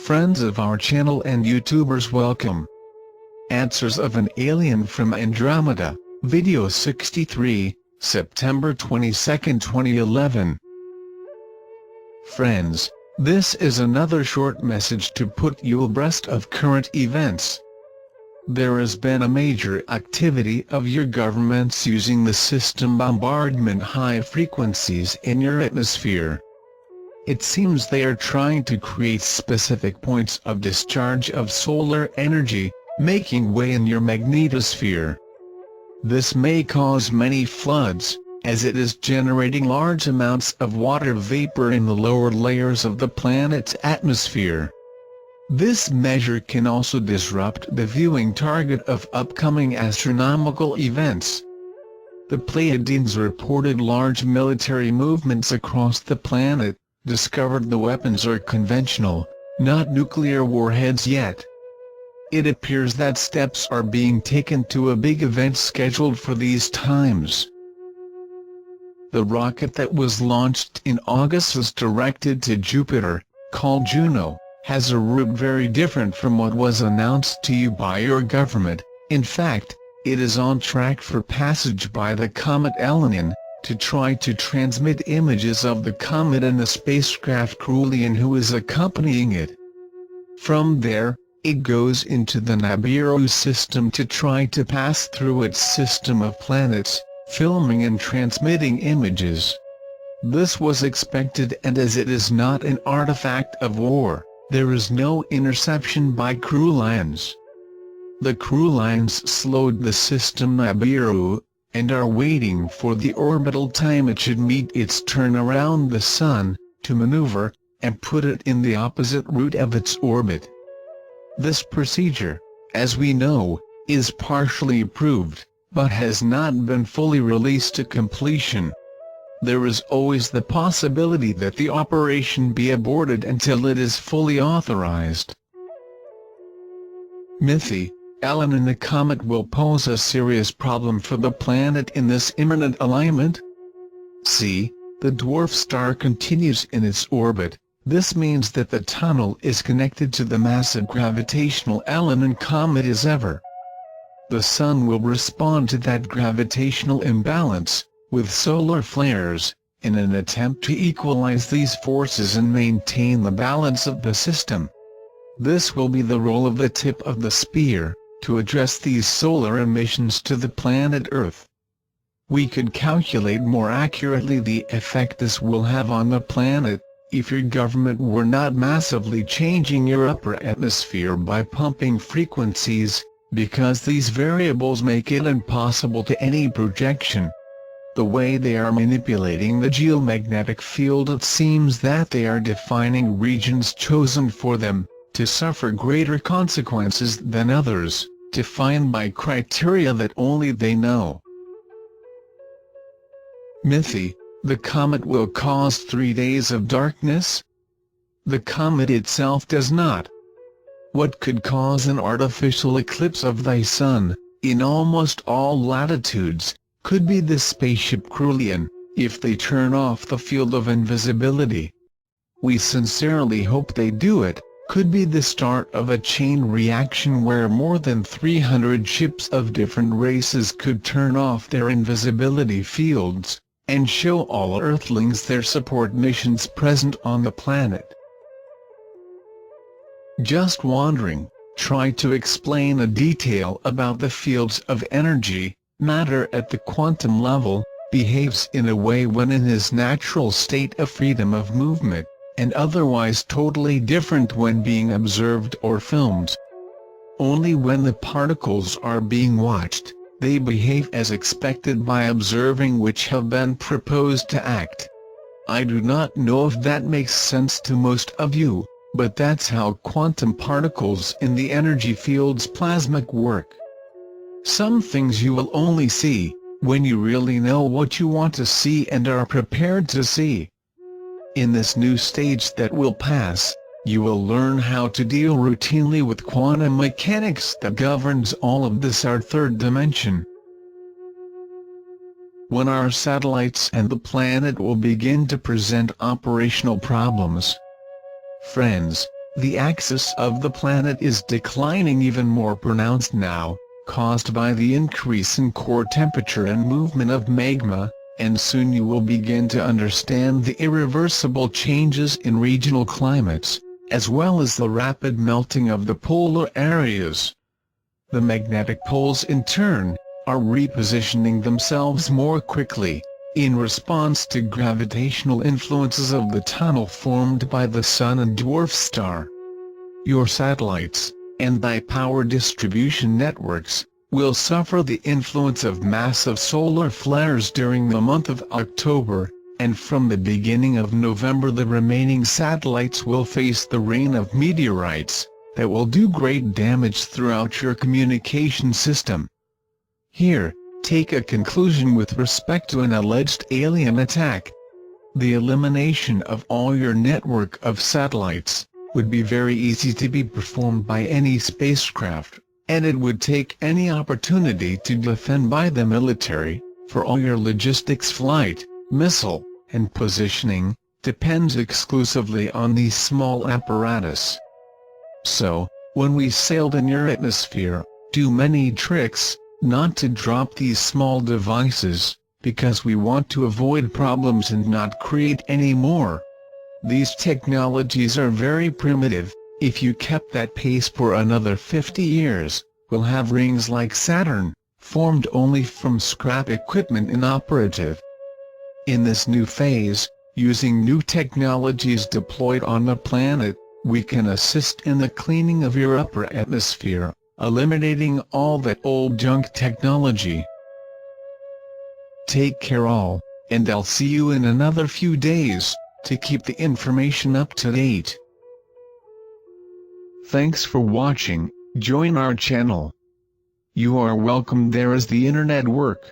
Friends of our channel and YouTubers, welcome. Answers of an Alien from Andromeda, Video 63, September 22, 2011. Friends, this is another short message to put you abreast of current events. There has been a major activity of your governments using the system bombardment high frequencies in your atmosphere. It seems they are trying to create specific points of discharge of solar energy, making way in your magnetosphere. This may cause many floods, as it is generating large amounts of water vapor in the lower layers of the planet's atmosphere. This measure can also disrupt the viewing target of upcoming astronomical events. The Pleiadians reported large military movements across the planet, discovered the weapons are conventional, not nuclear warheads yet. It appears that steps are being taken to a big event scheduled for these times. The rocket that was launched in August was directed to Jupiter, called Juno, has a route very different from what was announced to you by your government. In fact, it is on track for passage by the comet Elenian, to try to transmit images of the comet and the spacecraft Krulian who is accompanying it. From there, it goes into the Nibiru system to try to pass through its system of planets, filming and transmitting images. This was expected, and as it is not an artifact of war, there is no interception by Krulians. The Krulians slowed the system Nibiru, and are waiting for the orbital time it should meet its turn around the Sun, to maneuver, and put it in the opposite route of its orbit. This procedure, as we know, is partially approved, but has not been fully released to completion. There is always the possibility that the operation be aborted until it is fully authorized. Mythi, Ellen and the comet will pose a serious problem for the planet in this imminent alignment. See, the dwarf star continues in its orbit. This means that the tunnel is connected to the massive gravitational Ellen comet as ever. The Sun will respond to that gravitational imbalance, with solar flares, in an attempt to equalize these forces and maintain the balance of the system. This will be the role of the tip of the spear, to address these solar emissions to the planet Earth. We could calculate more accurately the effect this will have on the planet, if your government were not massively changing your upper atmosphere by pumping frequencies, because these variables make it impossible to any projection. The way they are manipulating the geomagnetic field, it seems that they are defining regions chosen for them, to suffer greater consequences than others, defined by criteria that only they know. Mythi, the comet will cause 3 days of darkness? The comet itself does not. What could cause an artificial eclipse of thy Sun, in almost all latitudes, could be the spaceship Krulian, if they turn off the field of invisibility. We sincerely hope they do it. Could be the start of a chain reaction where more than 300 ships of different races could turn off their invisibility fields, and show all Earthlings their support missions present on the planet. Just wondering, try to explain a detail about the fields of energy. Matter at the quantum level behaves in a way when in his natural state of freedom of movement, and otherwise totally different when being observed or filmed. Only when the particles are being watched, they behave as expected by observing, which have been proposed to act. I do not know if that makes sense to most of you, but that's how quantum particles in the energy field's plasmic work. Some things you will only see when you really know what you want to see and are prepared to see. In this new stage that will pass, you will learn how to deal routinely with quantum mechanics that governs all of this, our third dimension. When our satellites and the planet will begin to present operational problems. Friends, The axis of the planet is declining even more pronounced now, caused by the increase in core temperature and movement of magma, and soon you will begin to understand the irreversible changes in regional climates, as well as the rapid melting of the polar areas. The magnetic poles in turn, are repositioning themselves more quickly, in response to gravitational influences of the tunnel formed by the Sun and dwarf star. Your satellites, and thy power distribution networks, will suffer the influence of massive solar flares during the month of October, and from the beginning of November the remaining satellites will face the rain of meteorites, that will do great damage throughout your communication system. Here, take a conclusion with respect to an alleged alien attack. The elimination of all your network of satellites would be very easy to be performed by any spacecraft, and it would take any opportunity to defend by the military, for all your logistics, flight, missile, and positioning depends exclusively on these small apparatus. So, when we sailed in your atmosphere, do many tricks, not to drop these small devices, because we want to avoid problems and not create any more. These technologies are very primitive. If you kept that pace for another 50 years, we'll have rings like Saturn, formed only from scrap equipment inoperative. In this new phase, using new technologies deployed on the planet, we can assist in the cleaning of your upper atmosphere, eliminating all that old junk technology. Take care all, and I'll see you in another few days, to keep the information up to date. Thanks for watching. Join our channel. You are welcome there as the internet work.